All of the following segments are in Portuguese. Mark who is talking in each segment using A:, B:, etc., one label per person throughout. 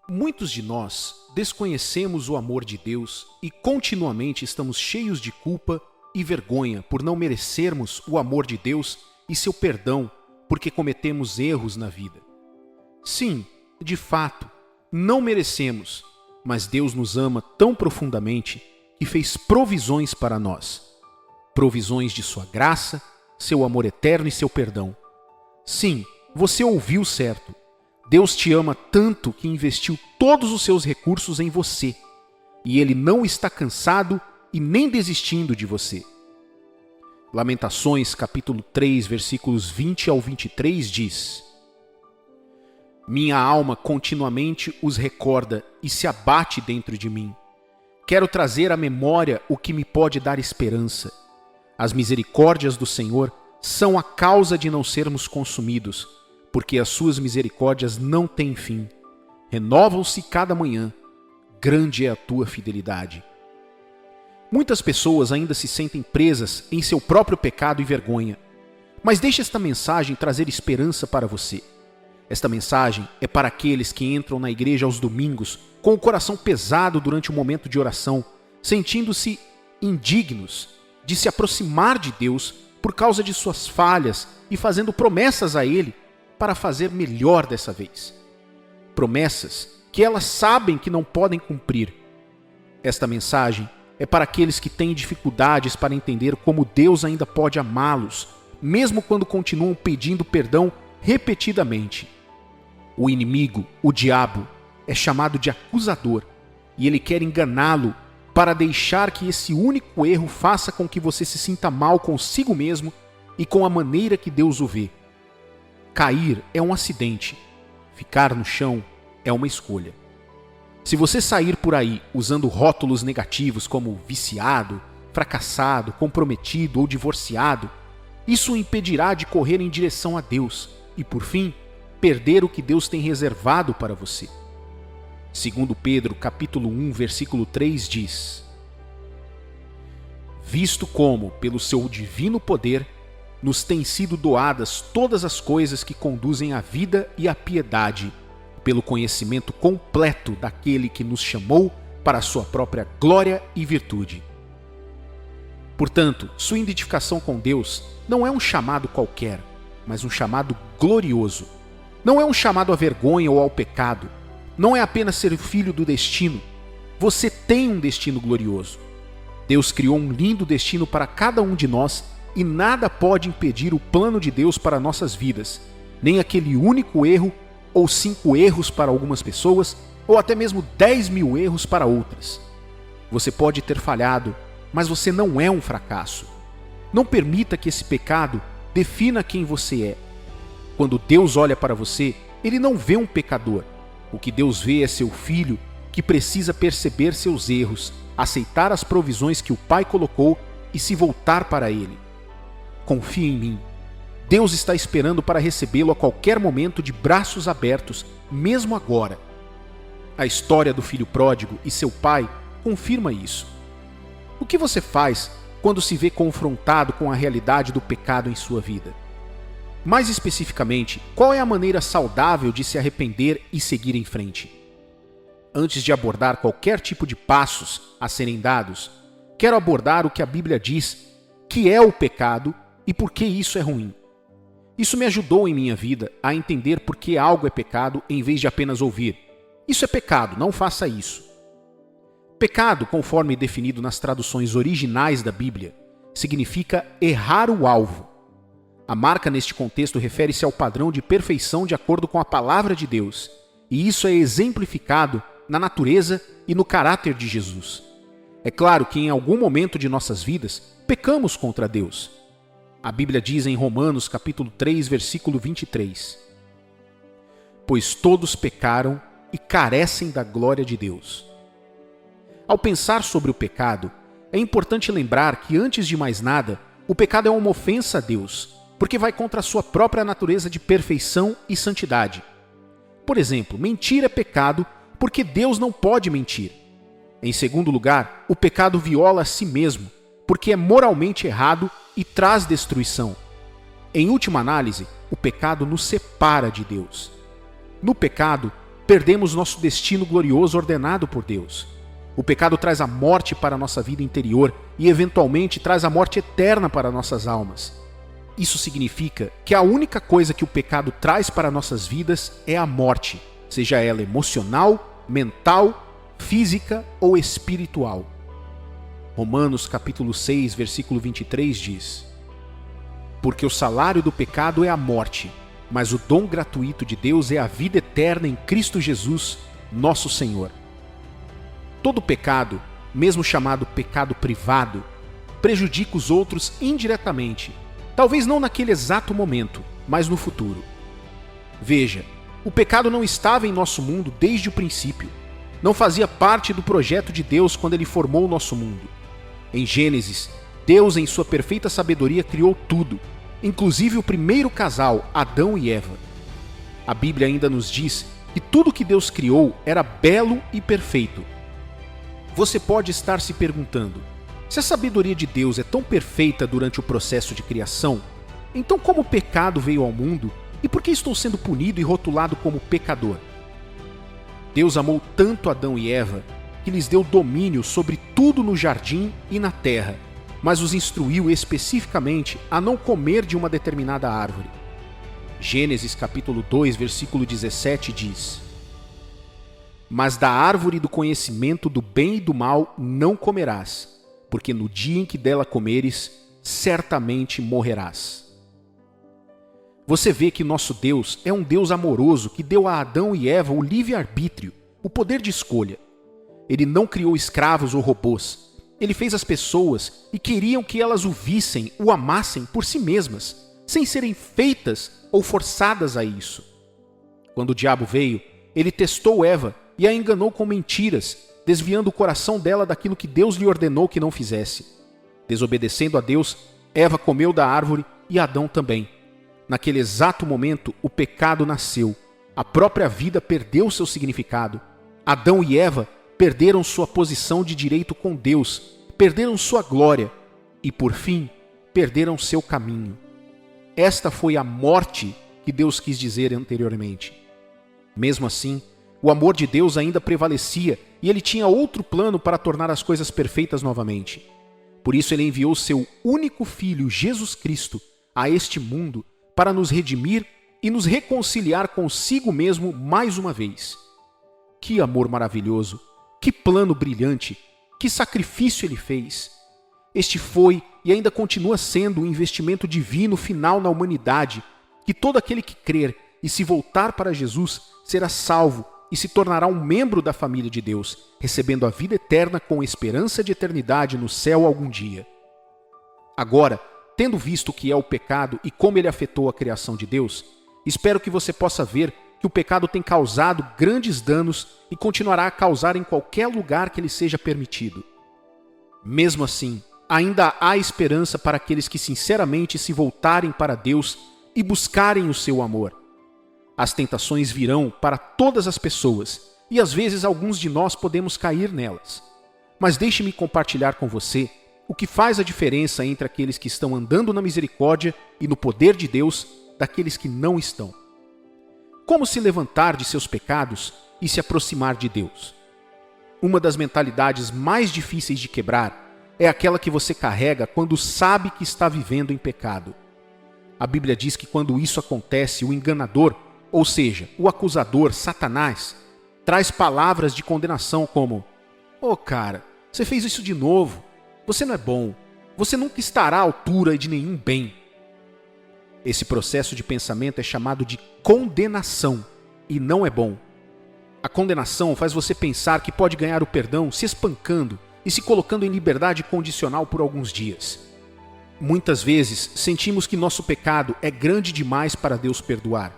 A: Muitos de nós desconhecemos o amor de Deus e continuamente estamos cheios de culpa e vergonha por não merecermos o amor de Deus e seu perdão porque cometemos erros na vida. Sim, de fato, não merecemos, mas Deus nos ama tão profundamente que fez provisões para nós. Provisões de sua graça, seu amor eterno e seu perdão. Sim, você ouviu certo. Deus te ama tanto que investiu todos os seus recursos em você. E Ele não está cansado e nem desistindo de você. Lamentações, capítulo 3, versículos 20 ao 23 diz: Minha alma continuamente os recorda e se abate dentro de mim. Quero trazer à memória o que me pode dar esperança. As misericórdias do Senhor são a causa de não sermos consumidos, porque as suas misericórdias não têm fim. Renovam-se cada manhã. Grande é a tua fidelidade. Muitas pessoas ainda se sentem presas em seu próprio pecado e vergonha. Mas deixe esta mensagem trazer esperança para você. Esta mensagem é para aqueles que entram na igreja aos domingos com o coração pesado durante o momento de oração, sentindo-se indignos de se aproximar de Deus por causa de suas falhas e fazendo promessas a Ele para fazer melhor dessa vez. Promessas que elas sabem que não podem cumprir. Esta mensagem é para aqueles que têm dificuldades para entender como Deus ainda pode amá-los, mesmo quando continuam pedindo perdão repetidamente. O inimigo, o diabo, é chamado de acusador, e ele quer enganá-lo para deixar que esse único erro faça com que você se sinta mal consigo mesmo e com a maneira que Deus o vê. Cair é um acidente, ficar no chão é uma escolha. Se você sair por aí usando rótulos negativos como viciado, fracassado, comprometido ou divorciado, isso o impedirá de correr em direção a Deus e, por fim, perder o que Deus tem reservado para você. Segundo Pedro, capítulo 1, versículo 3 diz: Visto como, pelo seu divino poder, nos têm sido doadas todas as coisas que conduzem à vida e à piedade, pelo conhecimento completo daquele que nos chamou para a sua própria glória e virtude. Portanto, sua identificação com Deus não é um chamado qualquer, mas um chamado glorioso. Não é um chamado à vergonha ou ao pecado. Não é apenas ser filho do destino. Você tem um destino glorioso. Deus criou um lindo destino para cada um de nós e nada pode impedir o plano de Deus para nossas vidas, nem aquele único erro ou 5 erros para algumas pessoas, ou até mesmo 10.000 erros para outras. Você pode ter falhado, mas você não é um fracasso. Não permita que esse pecado defina quem você é. Quando Deus olha para você, Ele não vê um pecador. O que Deus vê é seu filho que precisa perceber seus erros, aceitar as provisões que o Pai colocou e se voltar para Ele. Confie em mim. Deus está esperando para recebê-lo a qualquer momento de braços abertos, mesmo agora. A história do filho pródigo e seu pai confirma isso. O que você faz quando se vê confrontado com a realidade do pecado em sua vida? Mais especificamente, qual é a maneira saudável de se arrepender e seguir em frente? Antes de abordar qualquer tipo de passos a serem dados, quero abordar o que a Bíblia diz que é o pecado e por que isso é ruim. Isso me ajudou em minha vida a entender por que algo é pecado em vez de apenas ouvir: isso é pecado, não faça isso. Pecado, conforme definido nas traduções originais da Bíblia, significa errar o alvo. A marca neste contexto refere-se ao padrão de perfeição de acordo com a palavra de Deus, e isso é exemplificado na natureza e no caráter de Jesus. É claro que em algum momento de nossas vidas, pecamos contra Deus. A Bíblia diz em Romanos capítulo 3, versículo 23: Pois todos pecaram e carecem da glória de Deus. Ao pensar sobre o pecado, é importante lembrar que, antes de mais nada, o pecado é uma ofensa a Deus, porque vai contra a sua própria natureza de perfeição e santidade. Por exemplo, mentir é pecado porque Deus não pode mentir. Em segundo lugar, o pecado viola a si mesmo, porque é moralmente errado e traz destruição. Em última análise, o pecado nos separa de Deus. No pecado, perdemos nosso destino glorioso ordenado por Deus. O pecado traz a morte para a nossa vida interior e, eventualmente, traz a morte eterna para nossas almas. Isso significa que a única coisa que o pecado traz para nossas vidas é a morte, seja ela emocional, mental, física ou espiritual. Romanos capítulo 6, versículo 23 diz: porque o salário do pecado é a morte, mas o dom gratuito de Deus é a vida eterna em Cristo Jesus, nosso Senhor. Todo pecado, mesmo chamado pecado privado, prejudica os outros indiretamente, talvez não naquele exato momento, mas no futuro. Veja, o pecado não estava em nosso mundo desde o princípio. Não fazia parte do projeto de Deus quando Ele formou o nosso mundo. Em Gênesis, Deus, em sua perfeita sabedoria, criou tudo, inclusive o primeiro casal, Adão e Eva. A Bíblia ainda nos diz que tudo que Deus criou era belo e perfeito. Você pode estar se perguntando, se a sabedoria de Deus é tão perfeita durante o processo de criação, então como o pecado veio ao mundo e por que estou sendo punido e rotulado como pecador? Deus amou tanto Adão e Eva que lhes deu domínio sobre tudo no jardim e na terra, mas os instruiu especificamente a não comer de uma determinada árvore. Gênesis capítulo 2, versículo 17 diz: mas da árvore do conhecimento do bem e do mal não comerás, porque no dia em que dela comeres, certamente morrerás. Você vê que nosso Deus é um Deus amoroso que deu a Adão e Eva o livre-arbítrio, o poder de escolha. Ele não criou escravos ou robôs. Ele fez as pessoas e queriam que elas o vissem, o amassem por si mesmas, sem serem feitas ou forçadas a isso. Quando o diabo veio, ele testou Eva e a enganou com mentiras, desviando o coração dela daquilo que Deus lhe ordenou que não fizesse. Desobedecendo a Deus, Eva comeu da árvore e Adão também. Naquele exato momento, o pecado nasceu. A própria vida perdeu seu significado. Adão e Eva perderam sua posição de direito com Deus, perderam sua glória e, por fim, perderam seu caminho. Esta foi a morte que Deus quis dizer anteriormente. Mesmo assim, o amor de Deus ainda prevalecia e Ele tinha outro plano para tornar as coisas perfeitas novamente. Por isso Ele enviou seu único Filho, Jesus Cristo, a este mundo para nos redimir e nos reconciliar consigo mesmo mais uma vez. Que amor maravilhoso! Que plano brilhante! Que sacrifício Ele fez! Este foi e ainda continua sendo um investimento divino final na humanidade, que todo aquele que crer e se voltar para Jesus será salvo e se tornará um membro da família de Deus, recebendo a vida eterna com esperança de eternidade no céu algum dia. Agora, tendo visto o que é o pecado e como ele afetou a criação de Deus, espero que você possa ver que o pecado tem causado grandes danos e continuará a causar em qualquer lugar que ele seja permitido. Mesmo assim, ainda há esperança para aqueles que sinceramente se voltarem para Deus e buscarem o seu amor. As tentações virão para todas as pessoas e às vezes alguns de nós podemos cair nelas. Mas deixe-me compartilhar com você o que faz a diferença entre aqueles que estão andando na misericórdia e no poder de Deus daqueles que não estão. Como se levantar de seus pecados e se aproximar de Deus? Uma das mentalidades mais difíceis de quebrar é aquela que você carrega quando sabe que está vivendo em pecado. A Bíblia diz que quando isso acontece, o enganador, ou seja, o acusador, Satanás, traz palavras de condenação como: "Ô cara, você fez isso de novo, você não é bom, você nunca estará à altura de nenhum bem." Esse processo de pensamento é chamado de condenação e não é bom. A condenação faz você pensar que pode ganhar o perdão se espancando e se colocando em liberdade condicional por alguns dias. Muitas vezes sentimos que nosso pecado é grande demais para Deus perdoar.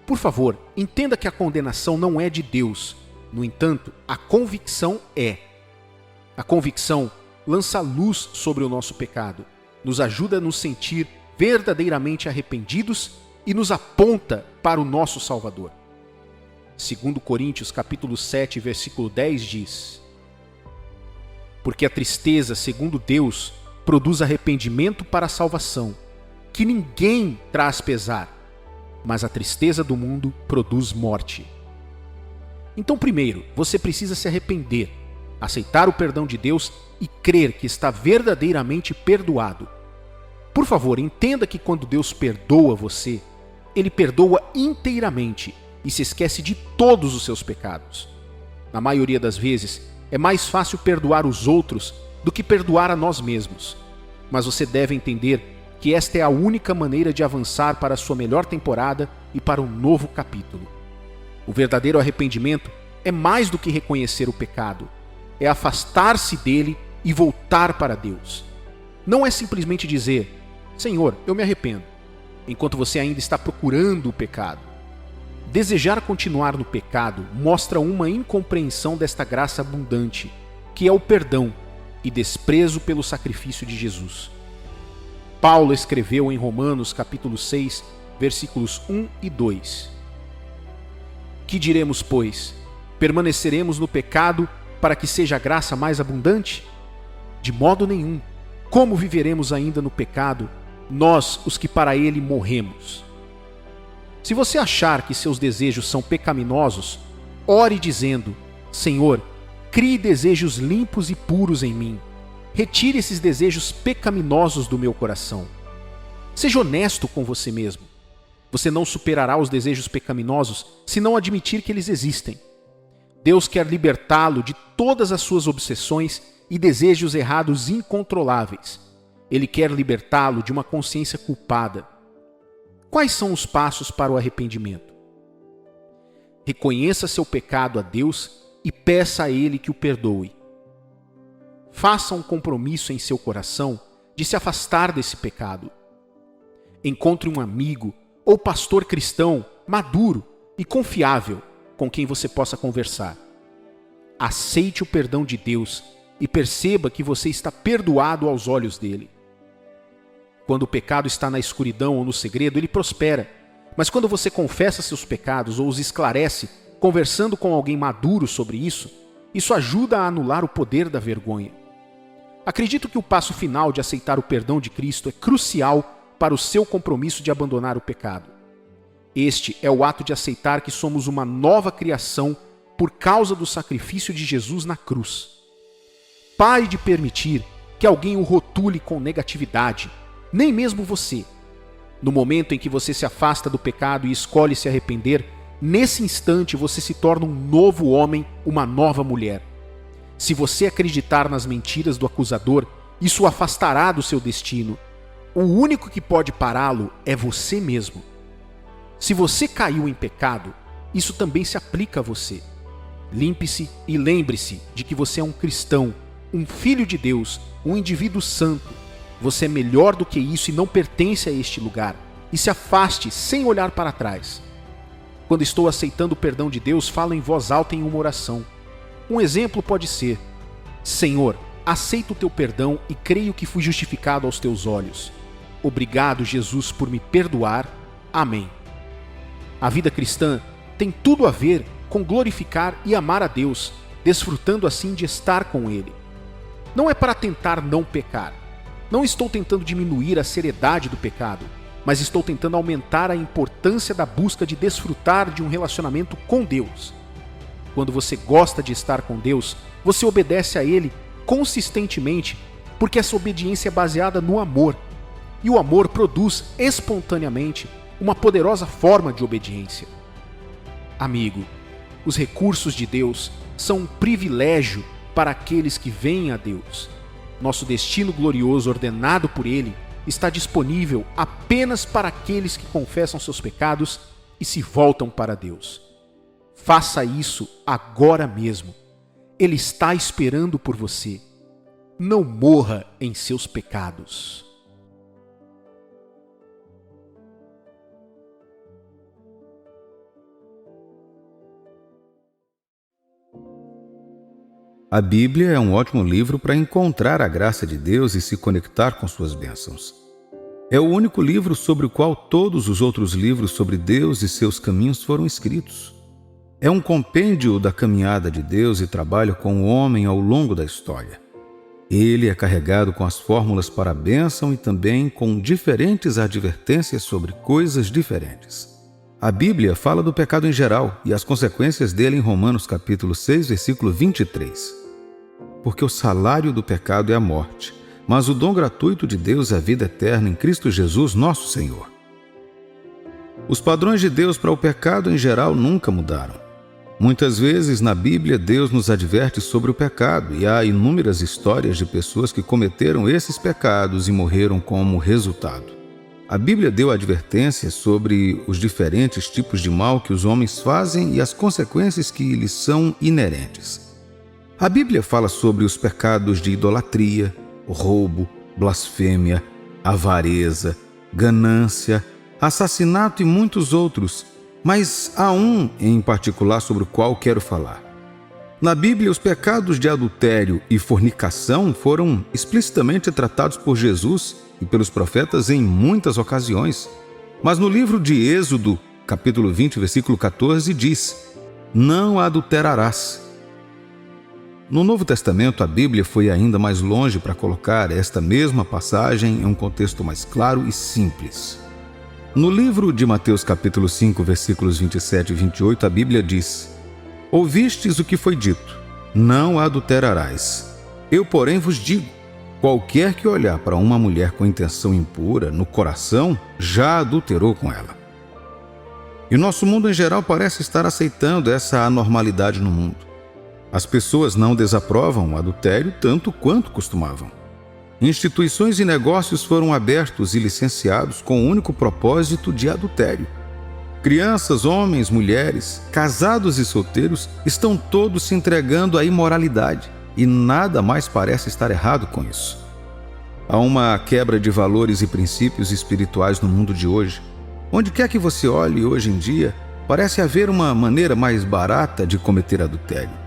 A: Por favor, entenda que a condenação não é de Deus. No entanto, a convicção é. A convicção lança luz sobre o nosso pecado, nos ajuda a nos sentir verdadeiramente arrependidos e nos aponta para o nosso Salvador. 2 Coríntios capítulo 7, versículo 10 diz: "Porque a tristeza, segundo Deus, produz arrependimento para a salvação, que ninguém traz pesar, mas a tristeza do mundo produz morte." Então, primeiro, você precisa se arrepender, aceitar o perdão de Deus e crer que está verdadeiramente perdoado. Por favor, entenda que quando Deus perdoa você, Ele perdoa inteiramente e se esquece de todos os seus pecados. Na maioria das vezes, é mais fácil perdoar os outros do que perdoar a nós mesmos. Mas você deve entender que esta é a única maneira de avançar para a sua melhor temporada e para um novo capítulo. O verdadeiro arrependimento é mais do que reconhecer o pecado, é afastar-se dele e voltar para Deus. Não é simplesmente dizer, Senhor, eu me arrependo, enquanto você ainda está procurando o pecado. Desejar continuar no pecado mostra uma incompreensão desta graça abundante, que é o perdão e desprezo pelo sacrifício de Jesus. Paulo escreveu em Romanos capítulo 6, versículos 1 e 2. Que diremos, pois? Permaneceremos no pecado para que seja a graça mais abundante? De modo nenhum. Como viveremos ainda no pecado, nós, os que para ele morremos? Se você achar que seus desejos são pecaminosos, ore dizendo, Senhor, crie desejos limpos e puros em mim. Retire esses desejos pecaminosos do meu coração. Seja honesto com você mesmo. Você não superará os desejos pecaminosos se não admitir que eles existem. Deus quer libertá-lo de todas as suas obsessões e desejos errados incontroláveis. Ele quer libertá-lo de uma consciência culpada. Quais são os passos para o arrependimento? Reconheça seu pecado a Deus e peça a Ele que o perdoe. Faça um compromisso em seu coração de se afastar desse pecado. Encontre um amigo ou pastor cristão maduro e confiável com quem você possa conversar. Aceite o perdão de Deus e perceba que você está perdoado aos olhos dele. Quando o pecado está na escuridão ou no segredo, ele prospera. Mas quando você confessa seus pecados ou os esclarece, conversando com alguém maduro sobre isso ajuda a anular o poder da vergonha. Acredito que o passo final de aceitar o perdão de Cristo é crucial para o seu compromisso de abandonar o pecado. Este é o ato de aceitar que somos uma nova criação por causa do sacrifício de Jesus na cruz. Pare de permitir que alguém o rotule com negatividade, nem mesmo você. No momento em que você se afasta do pecado e escolhe se arrepender, nesse instante você se torna um novo homem, uma nova mulher. Se você acreditar nas mentiras do acusador, isso o afastará do seu destino. O único que pode pará-lo é você mesmo. Se você caiu em pecado, isso também se aplica a você. Limpe-se e lembre-se de que você é um cristão, um filho de Deus, um indivíduo santo. Você é melhor do que isso e não pertence a este lugar. E se afaste sem olhar para trás. Quando estou aceitando o perdão de Deus, falo em voz alta em uma oração. Um exemplo pode ser: Senhor, aceito o teu perdão e creio que fui justificado aos teus olhos. Obrigado, Jesus, por me perdoar. Amém. A vida cristã tem tudo a ver com glorificar e amar a Deus, desfrutando assim de estar com Ele. Não é para tentar não pecar. Não estou tentando diminuir a seriedade do pecado, mas estou tentando aumentar a importância da busca de desfrutar de um relacionamento com Deus. Quando você gosta de estar com Deus, você obedece a Ele consistentemente, porque essa obediência é baseada no amor. E o amor produz espontaneamente uma poderosa forma de obediência. Amigo, os recursos de Deus são um privilégio para aqueles que vêm a Deus. Nosso destino glorioso ordenado por Ele está disponível apenas para aqueles que confessam seus pecados e se voltam para Deus. Faça isso agora mesmo. Ele está esperando por você. Não morra em seus pecados.
B: A Bíblia é um ótimo livro para encontrar a graça de Deus e se conectar com suas bênçãos. É o único livro sobre o qual todos os outros livros sobre Deus e seus caminhos foram escritos. É um compêndio da caminhada de Deus e trabalho com o homem ao longo da história. Ele é carregado com as fórmulas para a bênção e também com diferentes advertências sobre coisas diferentes. A Bíblia fala do pecado em geral e as consequências dele em Romanos capítulo 6, versículo 23. Porque o salário do pecado é a morte, mas o dom gratuito de Deus é a vida eterna em Cristo Jesus, nosso Senhor. Os padrões de Deus para o pecado em geral nunca mudaram. Muitas vezes na Bíblia Deus nos adverte sobre o pecado e há inúmeras histórias de pessoas que cometeram esses pecados e morreram como resultado. A Bíblia deu advertências sobre os diferentes tipos de mal que os homens fazem e as consequências que lhes são inerentes. A Bíblia fala sobre os pecados de idolatria, roubo, blasfêmia, avareza, ganância, assassinato e muitos outros, mas há um em particular sobre o qual quero falar. Na Bíblia, os pecados de adultério e fornicação foram explicitamente tratados por Jesus e pelos profetas em muitas ocasiões. Mas no livro de Êxodo, capítulo 20, versículo 14, diz: não adulterarás. No Novo Testamento, a Bíblia foi ainda mais longe para colocar esta mesma passagem em um contexto mais claro e simples. No livro de Mateus capítulo 5, versículos 27 e 28, a Bíblia diz: ouvistes o que foi dito, não adulterarás. Eu, porém, vos digo, qualquer que olhar para uma mulher com intenção impura no coração, já adulterou com ela. E o nosso mundo em geral parece estar aceitando essa anormalidade no mundo. As pessoas não desaprovam o adultério tanto quanto costumavam. Instituições e negócios foram abertos e licenciados com o único propósito de adultério. Crianças, homens, mulheres, casados e solteiros estão todos se entregando à imoralidade e nada mais parece estar errado com isso. Há uma quebra de valores e princípios espirituais no mundo de hoje. Onde quer que você olhe hoje em dia, parece haver uma maneira mais barata de cometer adultério.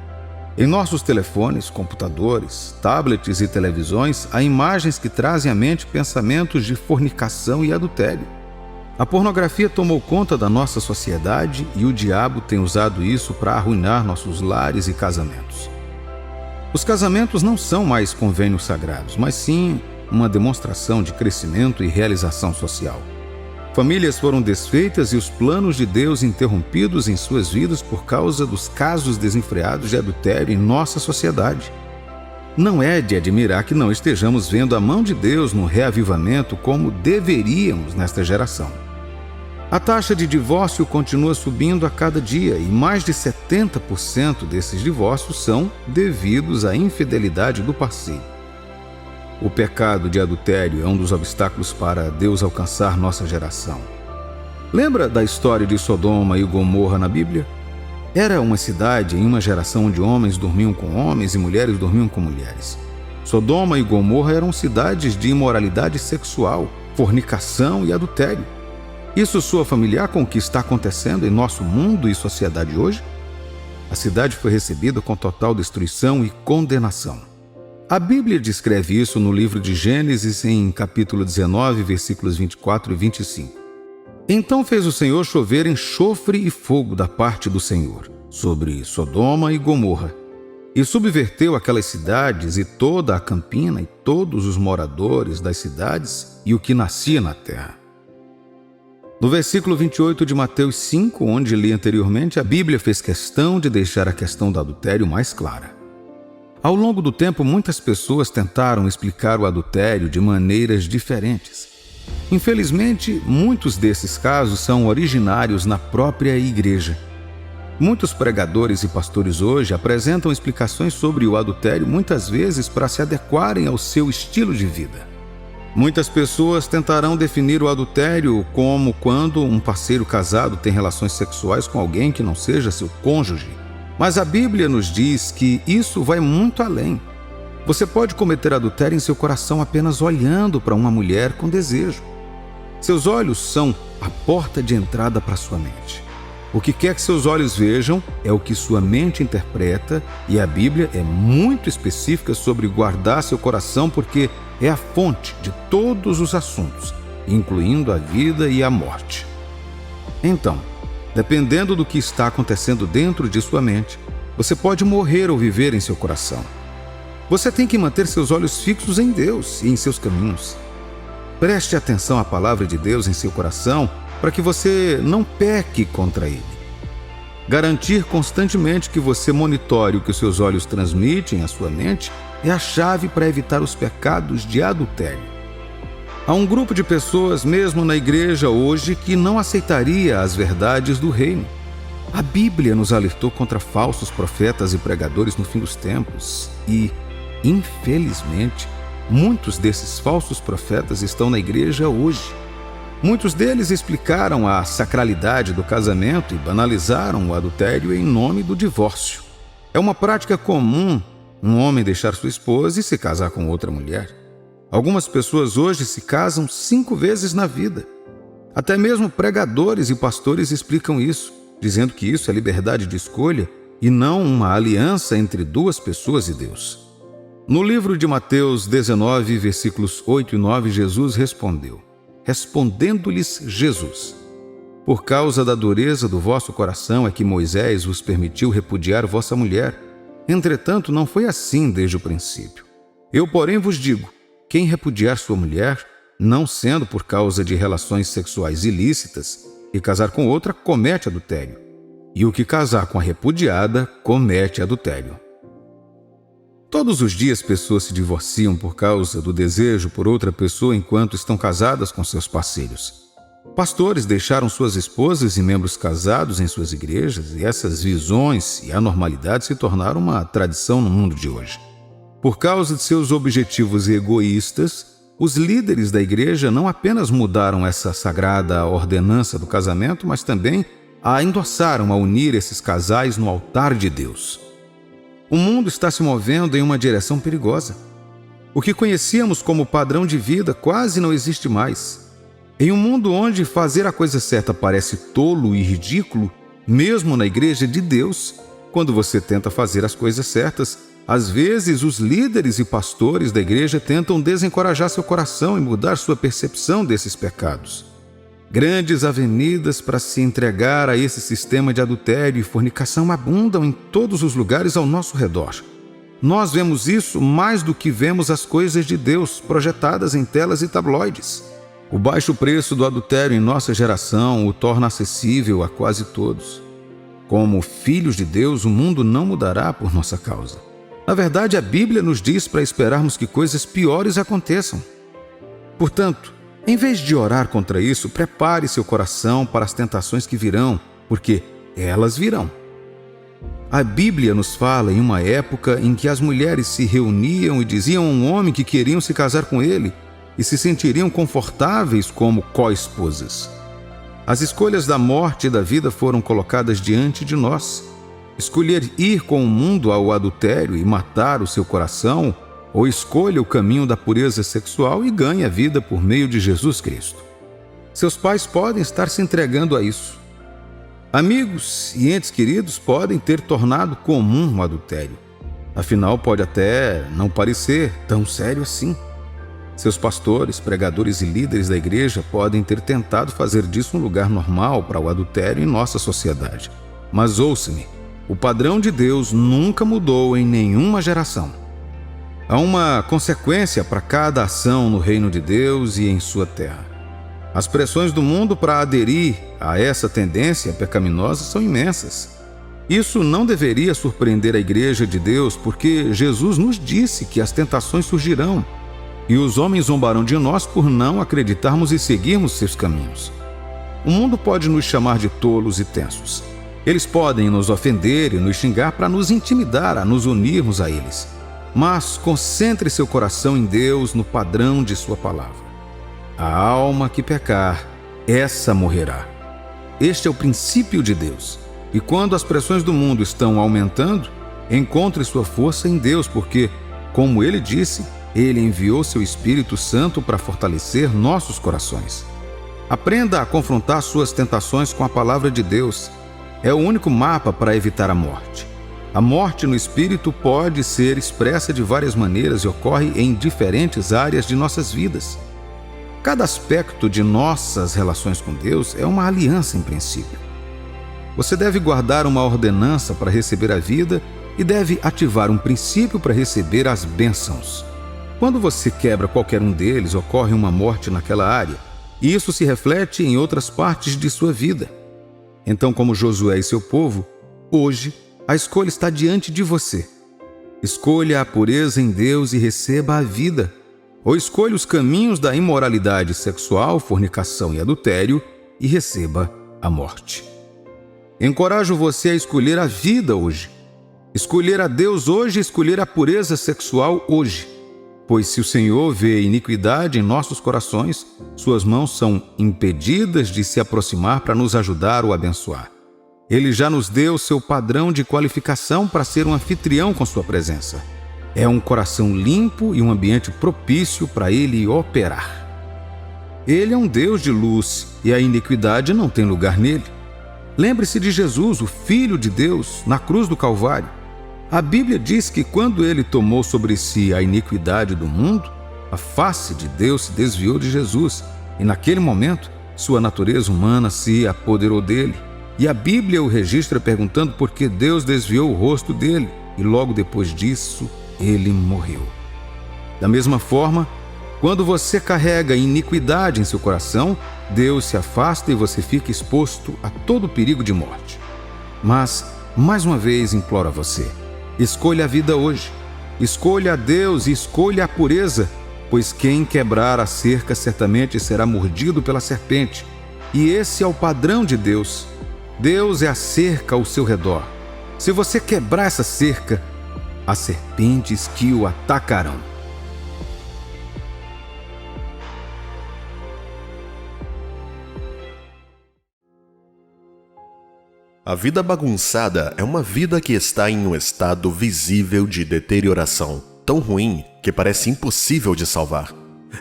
B: Em nossos telefones, computadores, tablets e televisões, há imagens que trazem à mente pensamentos de fornicação e adultério. A pornografia tomou conta da nossa sociedade e o diabo tem usado isso para arruinar nossos lares e casamentos. Os casamentos não são mais convênios sagrados, mas sim uma demonstração de crescimento e realização social. Famílias foram desfeitas e os planos de Deus interrompidos em suas vidas por causa dos casos desenfreados de adultério em nossa sociedade. Não é de admirar que não estejamos vendo a mão de Deus no reavivamento como deveríamos nesta geração. A taxa de divórcio continua subindo a cada dia e mais de 70% desses divórcios são devidos à infidelidade do parceiro. O pecado de adultério é um dos obstáculos para Deus alcançar nossa geração. Lembra da história de Sodoma e Gomorra na Bíblia? Era uma cidade em uma geração onde homens dormiam com homens e mulheres dormiam com mulheres. Sodoma e Gomorra eram cidades de imoralidade sexual, fornicação e adultério. Isso soa familiar com o que está acontecendo em nosso mundo e sociedade hoje? A cidade foi recebida com total destruição e condenação. A Bíblia descreve isso no livro de Gênesis, em capítulo 19, versículos 24 e 25. Então fez o Senhor chover enxofre e fogo da parte do Senhor sobre Sodoma e Gomorra, e subverteu aquelas cidades e toda a campina e todos os moradores das cidades e o que nascia na terra. No versículo 28 de Mateus 5, onde li anteriormente, a Bíblia fez questão de deixar a questão do adultério mais clara. Ao longo do tempo, muitas pessoas tentaram explicar o adultério de maneiras diferentes. Infelizmente, muitos desses casos são originários na própria igreja. Muitos pregadores e pastores hoje apresentam explicações sobre o adultério muitas vezes para se adequarem ao seu estilo de vida. Muitas pessoas tentarão definir o adultério como quando um parceiro casado tem relações sexuais com alguém que não seja seu cônjuge. Mas a Bíblia nos diz que isso vai muito além. Você pode cometer adultério em seu coração apenas olhando para uma mulher com desejo. Seus olhos são a porta de entrada para sua mente. O que quer que seus olhos vejam é o que sua mente interpreta, e a Bíblia é muito específica sobre guardar seu coração porque é a fonte de todos os assuntos, incluindo a vida e a morte. Então, dependendo do que está acontecendo dentro de sua mente, você pode morrer ou viver em seu coração. Você tem que manter seus olhos fixos em Deus e em seus caminhos. Preste atenção à palavra de Deus em seu coração para que você não peque contra ele. Garantir constantemente que você monitore o que os seus olhos transmitem à sua mente é a chave para evitar os pecados de adultério. Há um grupo de pessoas, mesmo na igreja hoje, que não aceitaria as verdades do reino. A Bíblia nos alertou contra falsos profetas e pregadores no fim dos tempos e, infelizmente, muitos desses falsos profetas estão na igreja hoje. Muitos deles explicaram a sacralidade do casamento e banalizaram o adultério em nome do divórcio. É uma prática comum um homem deixar sua esposa e se casar com outra mulher. Algumas pessoas hoje se casam 5 vezes na vida. Até mesmo pregadores e pastores explicam isso, dizendo que isso é liberdade de escolha e não uma aliança entre 2 pessoas e Deus. No livro de Mateus 19, versículos 8 e 9, Jesus respondeu: Respondendo-lhes Jesus: Por causa da dureza do vosso coração é que Moisés vos permitiu repudiar vossa mulher. Entretanto, não foi assim desde o princípio. Eu, porém, vos digo: quem repudiar sua mulher, não sendo por causa de relações sexuais ilícitas, e casar com outra, comete adultério. E o que casar com a repudiada, comete adultério. Todos os dias pessoas se divorciam por causa do desejo por outra pessoa enquanto estão casadas com seus parceiros. Pastores deixaram suas esposas e membros casados em suas igrejas, e essas visões e anormalidades se tornaram uma tradição no mundo de hoje. Por causa de seus objetivos egoístas, os líderes da igreja não apenas mudaram essa sagrada ordenança do casamento, mas também a endossaram a unir esses casais no altar de Deus. O mundo está se movendo em uma direção perigosa. O que conhecíamos como padrão de vida quase não existe mais. Em um mundo onde fazer a coisa certa parece tolo e ridículo, mesmo na igreja de Deus, quando você tenta fazer as coisas certas, às vezes os líderes e pastores da igreja tentam desencorajar seu coração e mudar sua percepção desses pecados. Grandes avenidas para se entregar a esse sistema de adultério e fornicação abundam em todos os lugares ao nosso redor. Nós vemos isso mais do que vemos as coisas de Deus projetadas em telas e tabloides. O baixo preço do adultério em nossa geração o torna acessível a quase todos. Como filhos de Deus, o mundo não mudará por nossa causa. Na verdade, a Bíblia nos diz para esperarmos que coisas piores aconteçam. Portanto, em vez de orar contra isso, prepare seu coração para as tentações que virão, porque elas virão. A Bíblia nos fala em uma época em que as mulheres se reuniam e diziam a um homem que queriam se casar com ele e se sentiriam confortáveis como co-esposas. As escolhas da morte e da vida foram colocadas diante de nós. Escolher ir com o mundo ao adultério e matar o seu coração, ou escolha o caminho da pureza sexual e ganhe a vida por meio de Jesus Cristo. Seus pais podem estar se entregando a isso. Amigos e entes queridos podem ter tornado comum o adultério. Afinal, pode até não parecer tão sério assim. Seus pastores, pregadores e líderes da igreja podem ter tentado fazer disso um lugar normal para o adultério em nossa sociedade. Mas ouça-me, o padrão de Deus nunca mudou em nenhuma geração. Há uma consequência para cada ação no reino de Deus e em sua terra. As pressões do mundo para aderir a essa tendência pecaminosa são imensas. Isso não deveria surpreender a igreja de Deus, porque Jesus nos disse que as tentações surgirão e os homens zombarão de nós por não acreditarmos e seguirmos seus caminhos. O mundo pode nos chamar de tolos e tensos. Eles podem nos ofender e nos xingar para nos intimidar a nos unirmos a eles. Mas concentre seu coração em Deus, no padrão de sua palavra. A alma que pecar, essa morrerá. Este é o princípio de Deus. E quando as pressões do mundo estão aumentando, encontre sua força em Deus, porque, como ele disse, ele enviou seu Espírito Santo para fortalecer nossos corações. Aprenda a confrontar suas tentações com a palavra de Deus. É o único mapa para evitar a morte. A morte no espírito pode ser expressa de várias maneiras e ocorre em diferentes áreas de nossas vidas. Cada aspecto de nossas relações com Deus é uma aliança em princípio. Você deve guardar uma ordenança para receber a vida e deve ativar um princípio para receber as bênçãos. Quando você quebra qualquer um deles, ocorre uma morte naquela área. e isso se reflete em outras partes de sua vida. Então, como Josué e seu povo, hoje a escolha está diante de você. Escolha a pureza em Deus e receba a vida, ou escolha os caminhos da imoralidade sexual, fornicação e adultério e receba a morte. Encorajo você a escolher a vida hoje. Escolher a Deus hoje e escolher a pureza sexual hoje. Pois se o Senhor vê iniquidade em nossos corações, suas mãos são impedidas de se aproximar para nos ajudar ou abençoar. Ele já nos deu seu padrão de qualificação para ser um anfitrião com sua presença. É um coração limpo e um ambiente propício para Ele operar. Ele é um Deus de luz e a iniquidade não tem lugar nele. Lembre-se de Jesus, o Filho de Deus, na cruz do Calvário. A Bíblia diz que quando Ele tomou sobre si a iniquidade do mundo, a face de Deus se desviou de Jesus e naquele momento sua natureza humana se apoderou dele. E a Bíblia o registra perguntando por que Deus desviou o rosto dele e logo depois disso ele morreu. Da mesma forma, quando você carrega iniquidade em seu coração, Deus se afasta e você fica exposto a todo perigo de morte. Mas, mais uma vez, imploro a você, escolha a vida hoje. Escolha a Deus e escolha a pureza, pois quem quebrar a cerca certamente será mordido pela serpente. E esse é o padrão de Deus. Deus é a cerca ao seu redor. Se você quebrar essa cerca, as serpentes que o atacarão.
C: A vida bagunçada é uma vida que está em um estado visível de deterioração, tão ruim que parece impossível de salvar.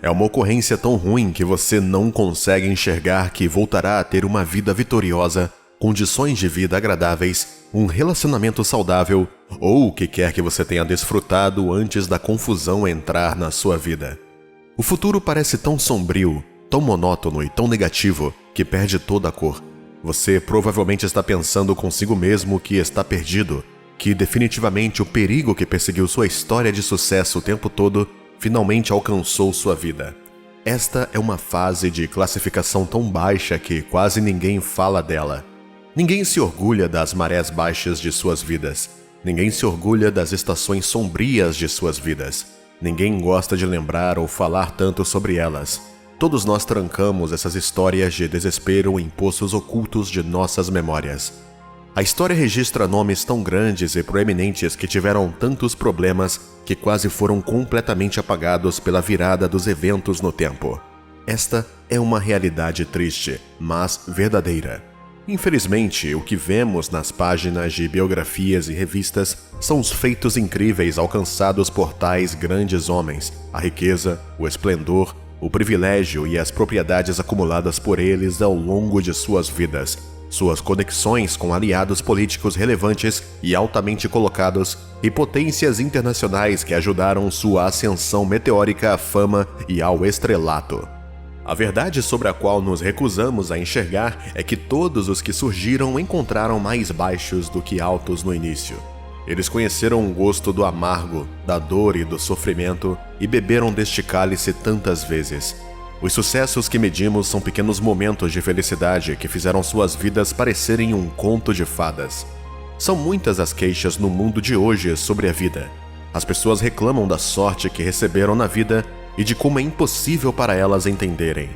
C: É uma ocorrência tão ruim que você não consegue enxergar que voltará a ter uma vida vitoriosa, condições de vida agradáveis, um relacionamento saudável ou o que quer que você tenha desfrutado antes da confusão entrar na sua vida. O futuro parece tão sombrio, tão monótono e tão negativo que perde toda a cor. Você provavelmente está pensando consigo mesmo que está perdido, que definitivamente o perigo que perseguiu sua história de sucesso o tempo todo finalmente alcançou sua vida. Esta é uma fase de classificação tão baixa que quase ninguém fala dela. Ninguém se orgulha das marés baixas de suas vidas. Ninguém se orgulha das estações sombrias de suas vidas. Ninguém gosta de lembrar ou falar tanto sobre elas. Todos nós trancamos essas histórias de desespero em poços ocultos de nossas memórias. A história registra nomes tão grandes e proeminentes que tiveram tantos problemas que quase foram completamente apagados pela virada dos eventos no tempo. Esta é uma realidade triste, mas verdadeira. Infelizmente, o que vemos nas páginas de biografias e revistas são os feitos incríveis alcançados por tais grandes homens, a riqueza, o esplendor, o privilégio e as propriedades acumuladas por eles ao longo de suas vidas, suas conexões com aliados políticos relevantes e altamente colocados e potências internacionais que ajudaram sua ascensão meteórica à fama e ao estrelato. A verdade sobre a qual nos recusamos a enxergar é que todos os que surgiram encontraram mais baixos do que altos no início. Eles conheceram o gosto do amargo, da dor e do sofrimento e beberam deste cálice tantas vezes. Os sucessos que medimos são pequenos momentos de felicidade que fizeram suas vidas parecerem um conto de fadas. São muitas as queixas no mundo de hoje sobre a vida. As pessoas reclamam da sorte que receberam na vida e de como é impossível para elas entenderem.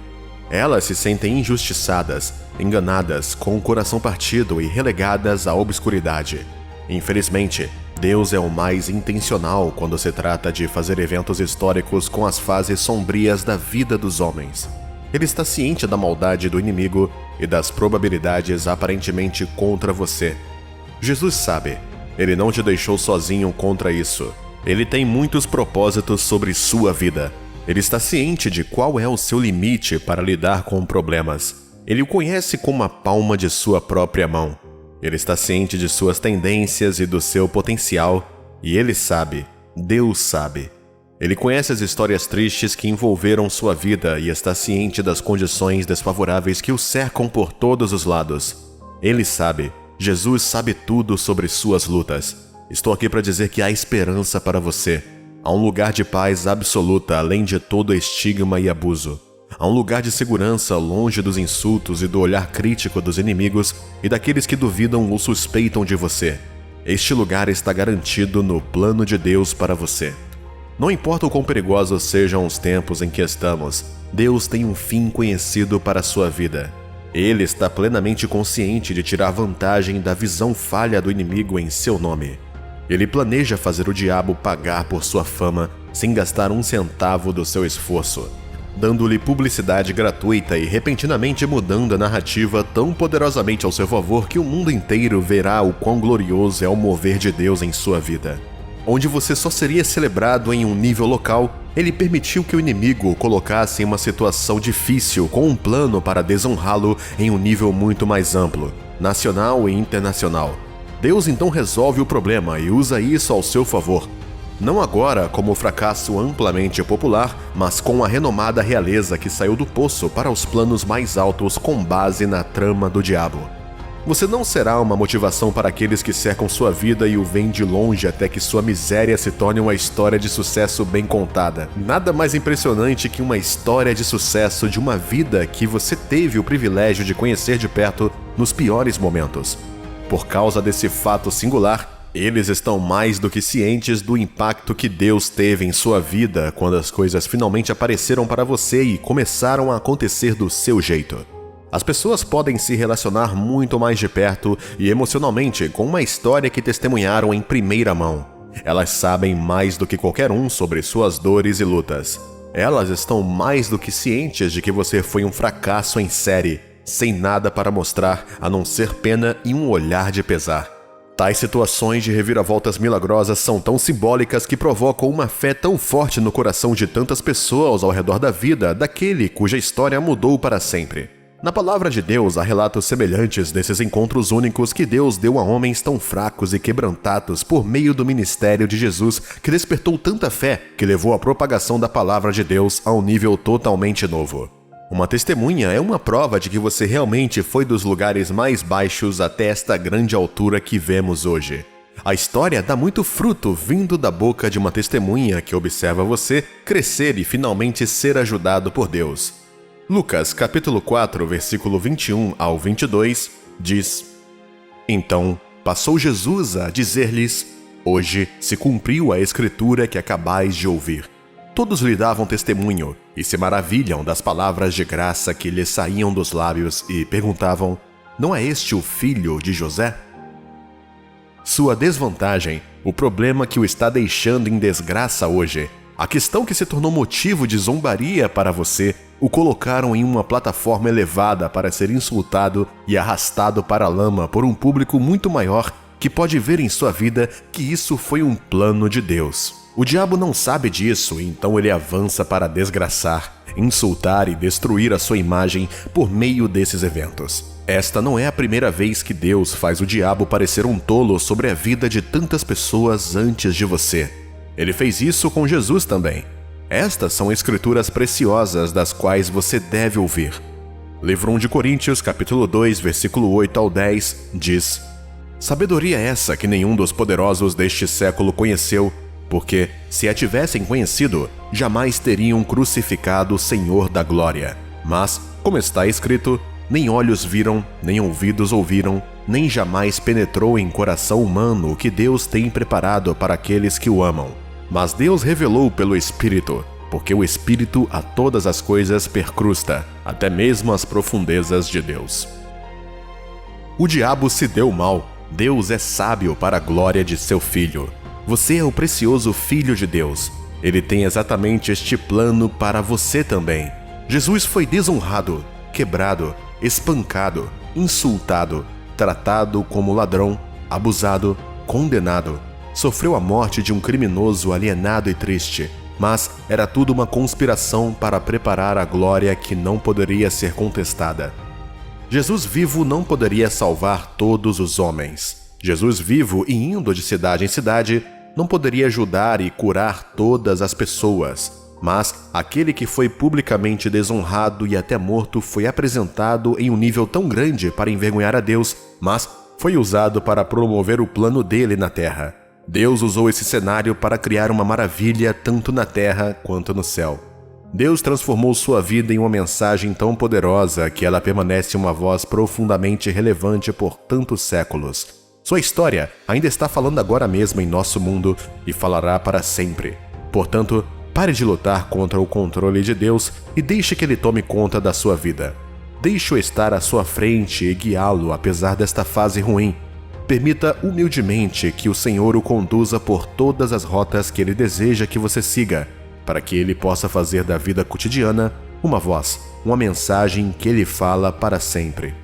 C: Elas se sentem injustiçadas, enganadas, com o coração partido e relegadas à obscuridade. Infelizmente, Deus é o mais intencional quando se trata de fazer eventos históricos com as fases sombrias da vida dos homens. Ele está ciente da maldade do inimigo e das probabilidades aparentemente contra você. Jesus sabe, ele não te deixou sozinho contra isso. Ele tem muitos propósitos sobre sua vida. Ele está ciente de qual é o seu limite para lidar com problemas. Ele o conhece como a palma de sua própria mão. Ele está ciente de suas tendências e do seu potencial, e ele sabe, Deus sabe. Ele conhece as histórias tristes que envolveram sua vida e está ciente das condições desfavoráveis que o cercam por todos os lados. Ele sabe, Jesus sabe tudo sobre suas lutas. Estou aqui para dizer que há esperança para você. Há um lugar de paz absoluta além de todo estigma e abuso. a um lugar de segurança longe dos insultos e do olhar crítico dos inimigos e daqueles que duvidam ou suspeitam de você. Este lugar está garantido no plano de Deus para você. Não importa o quão perigosos sejam os tempos em que estamos, Deus tem um fim conhecido para a sua vida. Ele está plenamente consciente de tirar vantagem da visão falha do inimigo em seu nome. Ele planeja fazer o diabo pagar por sua fama sem gastar um centavo do seu esforço, dando-lhe publicidade gratuita e repentinamente mudando a narrativa tão poderosamente ao seu favor que o mundo inteiro verá o quão glorioso é o mover de Deus em sua vida. Onde você só seria celebrado em um nível local, ele permitiu que o inimigo o colocasse em uma situação difícil com um plano para desonrá-lo em um nível muito mais amplo, nacional e internacional. Deus então resolve o problema e usa isso ao seu favor. Não agora como fracasso amplamente popular, mas com a renomada realeza que saiu do poço para os planos mais altos com base na trama do diabo. Você não será uma motivação para aqueles que cercam sua vida e o veem de longe até que sua miséria se torne uma história de sucesso bem contada. Nada mais impressionante que uma história de sucesso de uma vida que você teve o privilégio de conhecer de perto nos piores momentos. Por causa desse fato singular, eles estão mais do que cientes do impacto que Deus teve em sua vida quando as coisas finalmente apareceram para você e começaram a acontecer do seu jeito. As pessoas podem se relacionar muito mais de perto e emocionalmente com uma história que testemunharam em primeira mão. Elas sabem mais do que qualquer um sobre suas dores e lutas. Elas estão mais do que cientes de que você foi um fracasso em série, sem nada para mostrar a não ser pena e um olhar de pesar. Tais situações de reviravoltas milagrosas são tão simbólicas que provocam uma fé tão forte no coração de tantas pessoas ao redor da vida daquele cuja história mudou para sempre. Na palavra de Deus há relatos semelhantes desses encontros únicos que Deus deu a homens tão fracos e quebrantados por meio do ministério de Jesus, que despertou tanta fé que levou a propagação da palavra de Deus a um nível totalmente novo. Uma testemunha é uma prova de que você realmente foi dos lugares mais baixos até esta grande altura que vemos hoje. A história dá muito fruto vindo da boca de uma testemunha que observa você crescer e finalmente ser ajudado por Deus. Lucas capítulo 4, versículo 21 ao 22, diz: Então passou Jesus a dizer-lhes: Hoje se cumpriu a escritura que acabais de ouvir. Todos lhe davam testemunho e se maravilham das palavras de graça que lhes saíam dos lábios e perguntavam: Não é este o filho de José? Sua desvantagem, o problema que o está deixando em desgraça hoje, a questão que se tornou motivo de zombaria para você, o colocaram em uma plataforma elevada para ser insultado e arrastado para a lama por um público muito maior que pode ver em sua vida que isso foi um plano de Deus. O diabo não sabe disso, então ele avança para desgraçar, insultar e destruir a sua imagem por meio desses eventos. Esta não é a primeira vez que Deus faz o diabo parecer um tolo sobre a vida de tantas pessoas antes de você. Ele fez isso com Jesus também. Estas são escrituras preciosas das quais você deve ouvir. Livro 1 de Coríntios, capítulo 2, versículo 8 ao 10, diz: Sabedoria essa que nenhum dos poderosos deste século conheceu, porque, se a tivessem conhecido, jamais teriam crucificado o Senhor da glória. Mas, como está escrito, nem olhos viram, nem ouvidos ouviram, nem jamais penetrou em coração humano o que Deus tem preparado para aqueles que o amam. Mas Deus revelou pelo Espírito, porque o Espírito a todas as coisas percrusta, até mesmo as profundezas de Deus. O diabo se deu mal. Deus é sábio para a glória de seu Filho. Você é o precioso Filho de Deus. Ele tem exatamente este plano para você também. Jesus foi desonrado, quebrado, espancado, insultado, tratado como ladrão, abusado, condenado. Sofreu a morte de um criminoso alienado e triste, mas era tudo uma conspiração para preparar a glória que não poderia ser contestada. Jesus vivo não poderia salvar todos os homens. Jesus vivo e indo de cidade em cidade não poderia ajudar e curar todas as pessoas. Mas aquele que foi publicamente desonrado e até morto foi apresentado em um nível tão grande para envergonhar a Deus, mas foi usado para promover o plano dele na terra. Deus usou esse cenário para criar uma maravilha tanto na terra quanto no céu. Deus transformou sua vida em uma mensagem tão poderosa que ela permanece uma voz profundamente relevante por tantos séculos. Sua história ainda está falando agora mesmo em nosso mundo e falará para sempre. Portanto, pare de lutar contra o controle de Deus e deixe que Ele tome conta da sua vida. Deixe-o estar à sua frente e guiá-lo apesar desta fase ruim. Permita humildemente que o Senhor o conduza por todas as rotas que Ele deseja que você siga, para que Ele possa fazer da vida cotidiana uma voz, uma mensagem que Ele fala para sempre.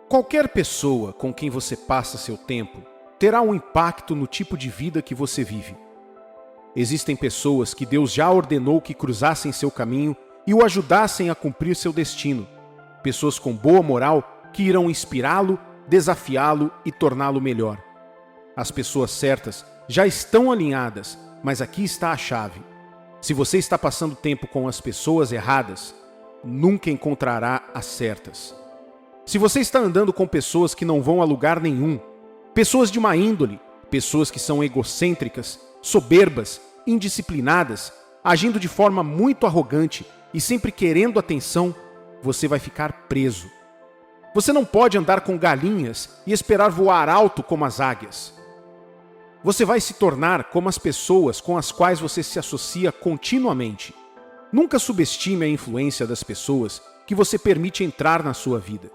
A: Qualquer pessoa com quem você passa seu tempo terá um impacto no tipo de vida que você vive. Existem pessoas que Deus já ordenou que cruzassem seu caminho e o ajudassem a cumprir seu destino. Pessoas com boa moral que irão inspirá-lo, desafiá-lo e torná-lo melhor. As pessoas certas já estão alinhadas, mas aqui está a chave. Se você está passando tempo com as pessoas erradas, nunca encontrará as certas. Se você está andando com pessoas que não vão a lugar nenhum, pessoas de má índole, pessoas que são egocêntricas, soberbas, indisciplinadas, agindo de forma muito arrogante e sempre querendo atenção, você vai ficar preso. Você não pode andar com galinhas e esperar voar alto como as águias. Você vai se tornar como as pessoas com as quais você se associa continuamente. Nunca subestime a influência das pessoas que você permite entrar na sua vida.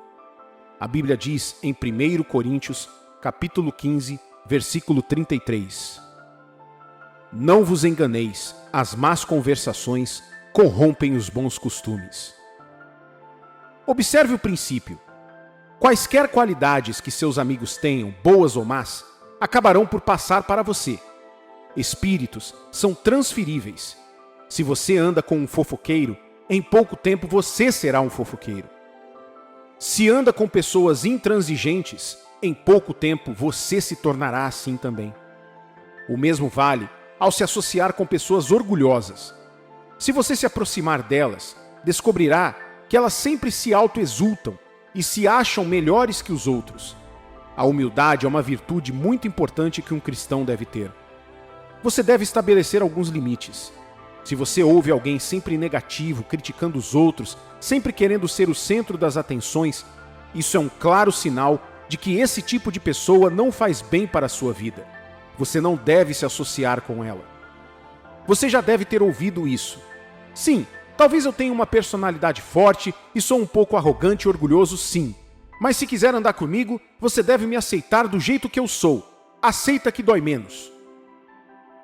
A: A Bíblia diz em 1 Coríntios, capítulo 15, versículo 33. Não vos enganeis, as más conversações corrompem os bons costumes. Observe o princípio. Quaisquer qualidades que seus amigos tenham, boas ou más, acabarão por passar para você. Espíritos são transferíveis. Se você anda com um fofoqueiro, em pouco tempo você será um fofoqueiro. Se anda com pessoas intransigentes, em pouco tempo você se tornará assim também. O mesmo vale ao se associar com pessoas orgulhosas. Se você se aproximar delas, descobrirá que elas sempre se autoexultam e se acham melhores que os outros. A humildade é uma virtude muito importante que um cristão deve ter. Você deve estabelecer alguns limites. Se você ouve alguém sempre negativo, criticando os outros, sempre querendo ser o centro das atenções, isso é um claro sinal de que esse tipo de pessoa não faz bem para a sua vida. Você não deve se associar com ela. Você já deve ter ouvido isso. Sim, talvez eu tenha uma personalidade forte e sou um pouco arrogante e orgulhoso, sim. Mas se quiser andar comigo, você deve me aceitar do jeito que eu sou. Aceita que dói menos.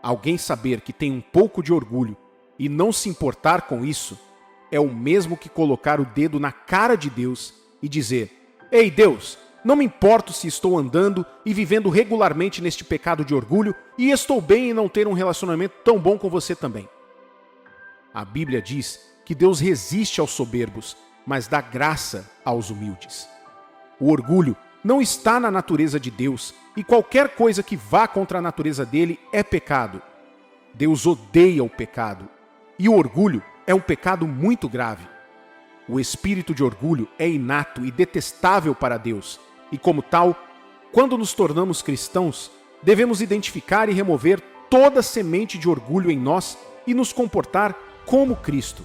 A: Alguém saber que tem um pouco de orgulho e não se importar com isso é o mesmo que colocar o dedo na cara de Deus e dizer: Ei Deus, não me importo se estou andando e vivendo regularmente neste pecado de orgulho e estou bem em não ter um relacionamento tão bom com você também. A Bíblia diz que Deus resiste aos soberbos, mas dá graça aos humildes. O orgulho não está na natureza de Deus e qualquer coisa que vá contra a natureza dele é pecado. Deus odeia o pecado e o orgulho é um pecado muito grave. O espírito de orgulho é inato e detestável para Deus e, como tal, quando nos tornamos cristãos, devemos identificar e remover toda semente de orgulho em nós e nos comportar como Cristo.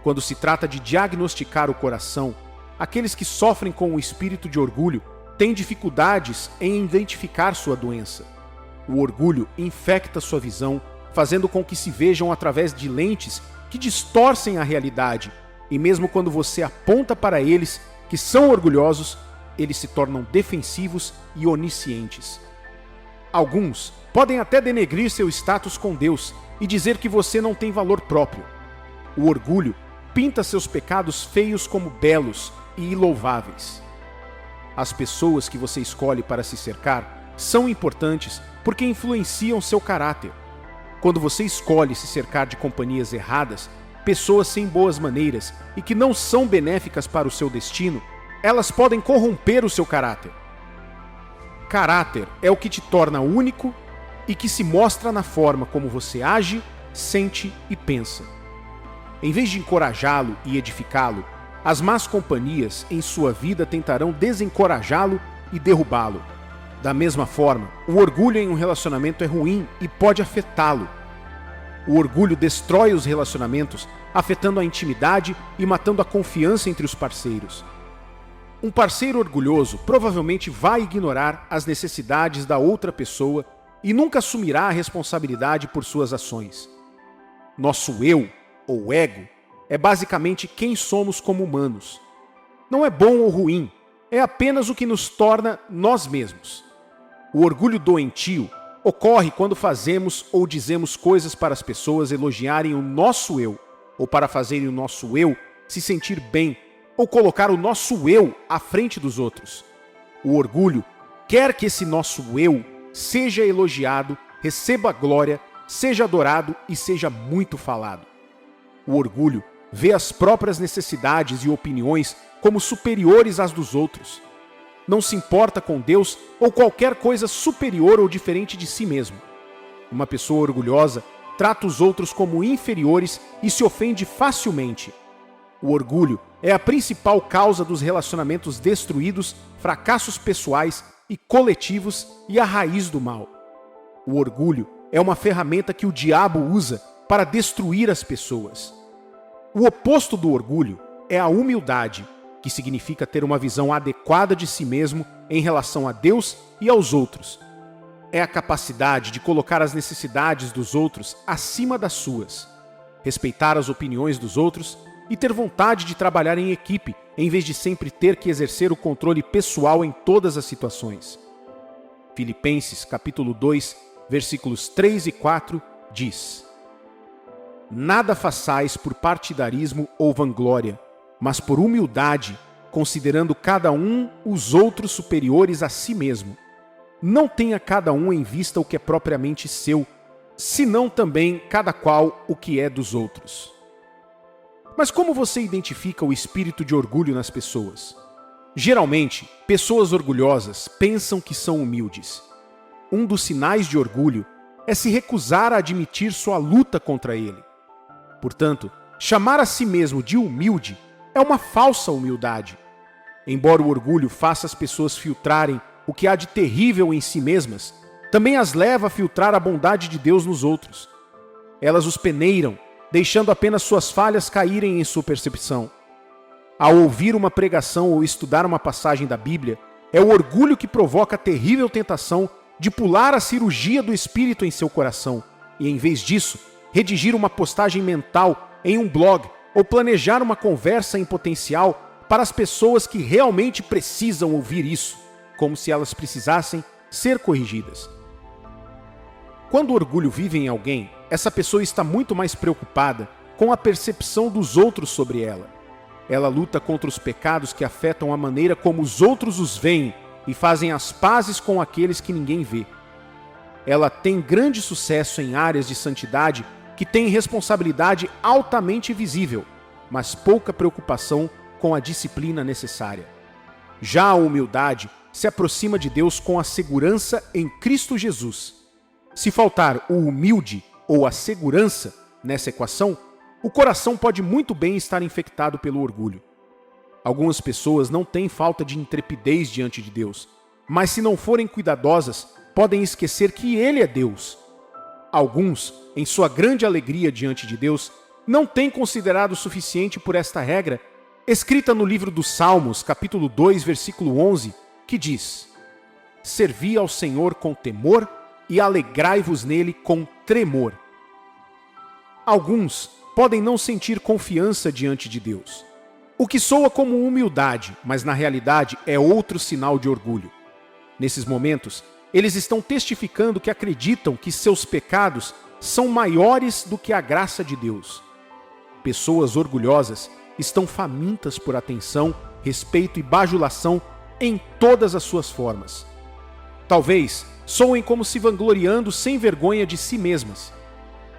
A: Quando se trata de diagnosticar o coração, aqueles que sofrem com o espírito de orgulho têm dificuldades em identificar sua doença. O orgulho infecta sua visão, fazendo com que se vejam através de lentes que distorcem a realidade, e mesmo quando você aponta para eles que são orgulhosos, eles se tornam defensivos e oniscientes. Alguns podem até denegrir seu status com Deus e dizer que você não tem valor próprio. O orgulho pinta seus pecados feios como belos e ilouváveis. As pessoas que você escolhe para se cercar são importantes porque influenciam seu caráter. Quando você escolhe se cercar de companhias erradas, pessoas sem boas maneiras e que não são benéficas para o seu destino, elas podem corromper o seu caráter. Caráter é o que te torna único e que se mostra na forma como você age, sente e pensa. Em vez de encorajá-lo e edificá-lo, as más companhias em sua vida tentarão desencorajá-lo e derrubá-lo. Da mesma forma, o orgulho em um relacionamento é ruim e pode afetá-lo. O orgulho destrói os relacionamentos, afetando a intimidade e matando a confiança entre os parceiros. Um parceiro orgulhoso provavelmente vai ignorar as necessidades da outra pessoa e nunca assumirá a responsabilidade por suas ações. Nosso eu, ou ego, é basicamente quem somos como humanos. Não é bom ou ruim, é apenas o que nos torna nós mesmos. O orgulho doentio ocorre quando fazemos ou dizemos coisas para as pessoas elogiarem o nosso eu, ou para fazerem o nosso eu se sentir bem, ou colocar o nosso eu à frente dos outros. O orgulho quer que esse nosso eu seja elogiado, receba glória, seja adorado e seja muito falado. O orgulho vê as próprias necessidades e opiniões como superiores às dos outros. Não se importa com Deus ou qualquer coisa superior ou diferente de si mesmo. Uma pessoa orgulhosa trata os outros como inferiores e se ofende facilmente. O orgulho é a principal causa dos relacionamentos destruídos, fracassos pessoais e coletivos e a raiz do mal. O orgulho é uma ferramenta que o diabo usa para destruir as pessoas. O oposto do orgulho é a humildade, que significa ter uma visão adequada de si mesmo em relação a Deus e aos outros. É a capacidade de colocar as necessidades dos outros acima das suas, respeitar as opiniões dos outros e ter vontade de trabalhar em equipe, em vez de sempre ter que exercer o controle pessoal em todas as situações. Filipenses capítulo 2, versículos 3 e 4 diz: Nada façais por partidarismo ou vanglória, mas por humildade, considerando cada um os outros superiores a si mesmo. Não tenha cada um em vista o que é propriamente seu, senão também cada qual o que é dos outros. Mas como você identifica o espírito de orgulho nas pessoas? Geralmente, pessoas orgulhosas pensam que são humildes. Um dos sinais de orgulho é se recusar a admitir sua luta contra ele. Portanto, chamar a si mesmo de humilde é uma falsa humildade. Embora o orgulho faça as pessoas filtrarem o que há de terrível em si mesmas, também as leva a filtrar a bondade de Deus nos outros. Elas os peneiram, deixando apenas suas falhas caírem em sua percepção. Ao ouvir uma pregação ou estudar uma passagem da Bíblia, é o orgulho que provoca a terrível tentação de pular a cirurgia do espírito em seu coração e, em vez disso, redigir uma postagem mental em um blog ou planejar uma conversa em potencial para as pessoas que realmente precisam ouvir isso, como se elas precisassem ser corrigidas. Quando o orgulho vive em alguém, essa pessoa está muito mais preocupada com a percepção dos outros sobre ela. Ela luta contra os pecados que afetam a maneira como os outros os veem e fazem as pazes com aqueles que ninguém vê. Ela tem grande sucesso em áreas de santidade que têm responsabilidade altamente visível, mas pouca preocupação com a disciplina necessária. Já a humildade se aproxima de Deus com a segurança em Cristo Jesus. Se faltar o humilde ou a segurança nessa equação, o coração pode muito bem estar infectado pelo orgulho. Algumas pessoas não têm falta de intrepidez diante de Deus, mas se não forem cuidadosas, podem esquecer que Ele é Deus. Alguns, em sua grande alegria diante de Deus, não têm considerado o suficiente por esta regra, escrita no livro dos Salmos, capítulo 2, versículo 11, que diz: Servi ao Senhor com temor e alegrai-vos nele com tremor. Alguns podem não sentir confiança diante de Deus, o que soa como humildade, mas na realidade é outro sinal de orgulho. Nesses momentos, eles estão testificando que acreditam que seus pecados são maiores do que a graça de Deus. Pessoas orgulhosas estão famintas por atenção, respeito e bajulação em todas as suas formas. Talvez soem como se vangloriando sem vergonha de si mesmas.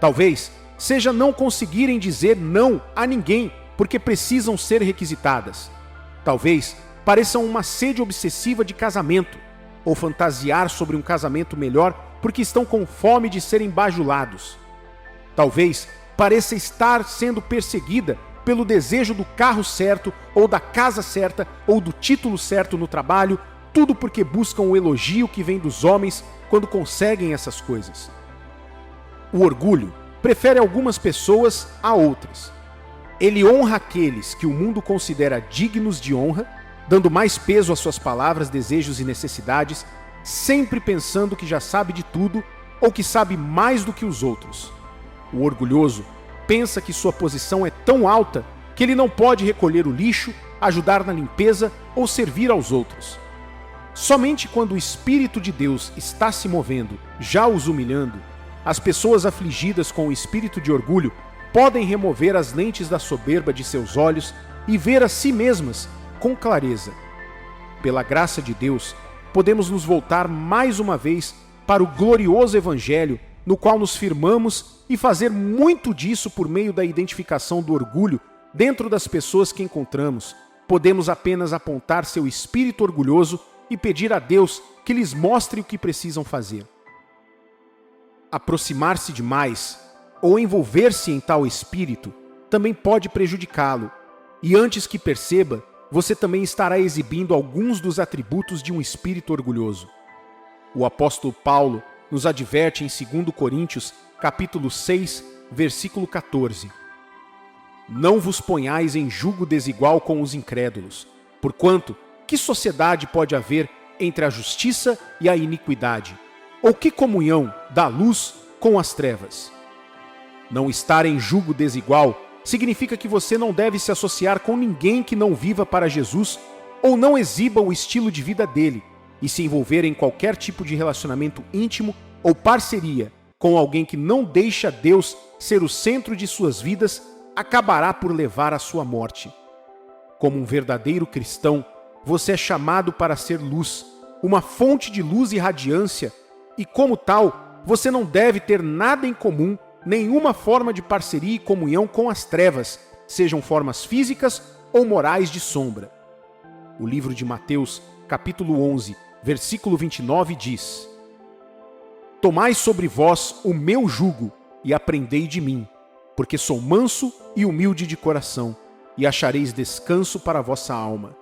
A: Talvez seja não conseguirem dizer não a ninguém porque precisam ser requisitadas. Talvez pareçam uma sede obsessiva de casamento, ou fantasiar sobre um casamento melhor porque estão com fome de serem bajulados. Talvez pareça estar sendo perseguida pelo desejo do carro certo, ou da casa certa, ou do título certo no trabalho, tudo porque buscam o elogio que vem dos homens quando conseguem essas coisas. O orgulho prefere algumas pessoas a outras. Ele honra aqueles que o mundo considera dignos de honra, dando mais peso às suas palavras, desejos e necessidades, sempre pensando que já sabe de tudo ou que sabe mais do que os outros. O orgulhoso pensa que sua posição é tão alta que ele não pode recolher o lixo, ajudar na limpeza ou servir aos outros. Somente quando o Espírito de Deus está se movendo, já os humilhando, as pessoas afligidas com o espírito de orgulho podem remover as lentes da soberba de seus olhos e ver a si mesmas com clareza. Pela graça de Deus, podemos nos voltar mais uma vez para o glorioso Evangelho, no qual nos firmamos, e fazer muito disso por meio da identificação do orgulho dentro das pessoas que encontramos. Podemos apenas apontar seu espírito orgulhoso e pedir a Deus que lhes mostre o que precisam fazer. Aproximar-se demais ou envolver-se em tal espírito também pode prejudicá-lo, e antes que perceba, você também estará exibindo alguns dos atributos de um espírito orgulhoso. O apóstolo Paulo nos adverte em 2 Coríntios, capítulo 6, versículo 14. Não vos ponhais em jugo desigual com os incrédulos, porquanto, que sociedade pode haver entre a justiça e a iniquidade? Ou que comunhão da luz com as trevas? Não estar em jugo desigual significa que você não deve se associar com ninguém que não viva para Jesus ou não exiba o estilo de vida dele, e se envolver em qualquer tipo de relacionamento íntimo ou parceria com alguém que não deixa Deus ser o centro de suas vidas acabará por levar à sua morte. Como um verdadeiro cristão, você é chamado para ser luz, uma fonte de luz e radiância, e como tal, você não deve ter nada em comum, nenhuma forma de parceria e comunhão com as trevas, sejam formas físicas ou morais de sombra. O livro de Mateus, capítulo 11, versículo 29 diz: Tomai sobre vós o meu jugo e aprendei de mim, porque sou manso e humilde de coração, e achareis descanso para a vossa alma.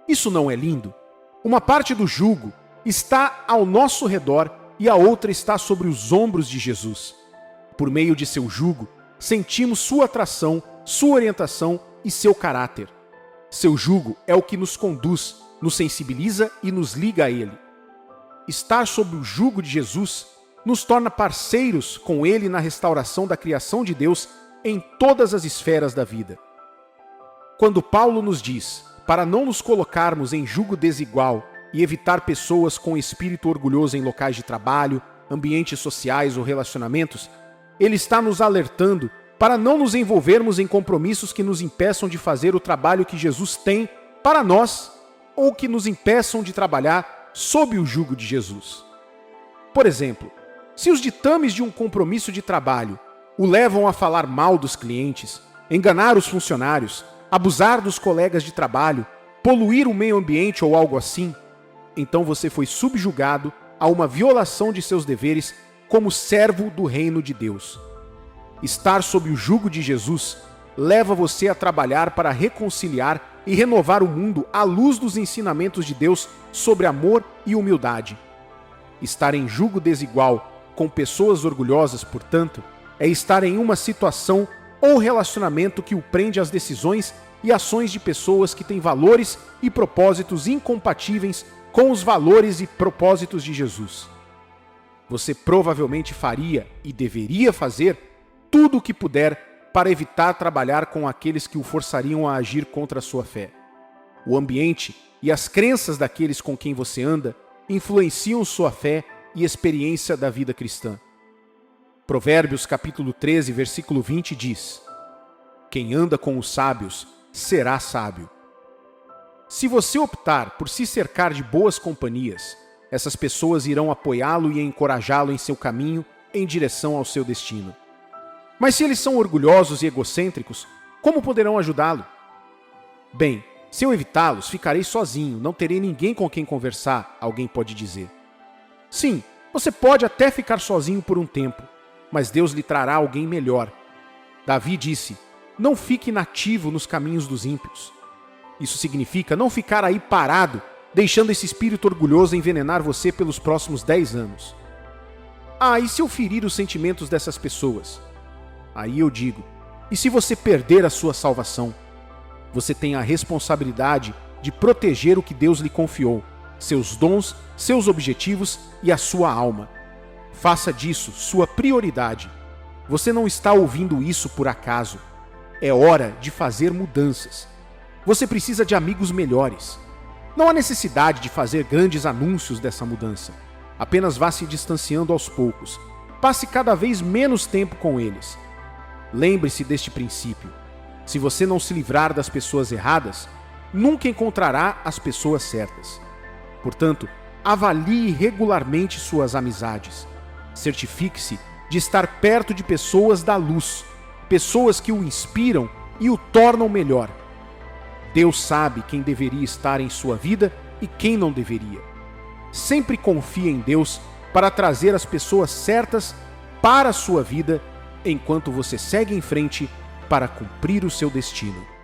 A: Isso não é lindo? Uma parte do jugo está ao nosso redor e a outra está sobre os ombros de Jesus. Por meio de seu jugo, sentimos sua atração, sua orientação e seu caráter. Seu jugo é o que nos conduz, nos sensibiliza e nos liga a ele. Estar sob o jugo de Jesus nos torna parceiros com ele na restauração da criação de Deus em todas as esferas da vida. Quando Paulo nos diz para não nos colocarmos em jugo desigual e evitar pessoas com espírito orgulhoso em locais de trabalho, ambientes sociais ou relacionamentos, ele está nos alertando para não nos envolvermos em compromissos que nos impeçam de fazer o trabalho que Jesus tem para nós ou que nos impeçam de trabalhar sob o jugo de Jesus. Por exemplo, se os ditames de um compromisso de trabalho o levam a falar mal dos clientes, enganar os funcionários, abusar dos colegas de trabalho, poluir o meio ambiente ou algo assim, então você foi subjugado a uma violação de seus deveres como servo do reino de Deus. Estar sob o jugo de Jesus leva você a trabalhar para reconciliar e renovar o mundo à luz dos ensinamentos de Deus sobre amor e humildade. Estar em jugo desigual com pessoas orgulhosas, portanto, é estar em uma situação ou relacionamento que o prende às decisões e ações de pessoas que têm valores e propósitos incompatíveis com os valores e propósitos de Jesus. Você provavelmente faria e deveria fazer tudo o que puder para evitar trabalhar com aqueles que o forçariam a agir contra a sua fé. O ambiente e as crenças daqueles com quem você anda influenciam sua fé e experiência da vida cristã. Provérbios capítulo 13, versículo 20 diz: Quem anda com os sábios será sábio. Se você optar por se cercar de boas companhias, essas pessoas irão apoiá-lo e encorajá-lo em seu caminho em direção ao seu destino. Mas se eles são orgulhosos e egocêntricos, como poderão ajudá-lo? Bem, se eu evitá-los, ficarei sozinho, não terei ninguém com quem conversar, alguém pode dizer. Sim, você pode até ficar sozinho por um tempo, mas Deus lhe trará alguém melhor. Davi disse: Não fique inativo nos caminhos dos ímpios. Isso significa não ficar aí parado, deixando esse espírito orgulhoso envenenar você pelos próximos 10 anos. Ah, e se eu ferir os sentimentos dessas pessoas? Aí eu digo, e se você perder a sua salvação? Você tem a responsabilidade de proteger o que Deus lhe confiou, seus dons, seus objetivos e a sua alma. Faça disso sua prioridade. Você não está ouvindo isso por acaso. É hora de fazer mudanças. Você precisa de amigos melhores. Não há necessidade de fazer grandes anúncios dessa mudança. Apenas vá se distanciando aos poucos. Passe cada vez menos tempo com eles. Lembre-se deste princípio. Se você não se livrar das pessoas erradas, nunca encontrará as pessoas certas. Portanto, avalie regularmente suas amizades. Certifique-se de estar perto de pessoas da luz, pessoas que o inspiram e o tornam melhor. Deus sabe quem deveria estar em sua vida e quem não deveria. Sempre confie em Deus para trazer as pessoas certas para a sua vida enquanto você segue em frente para cumprir o seu destino.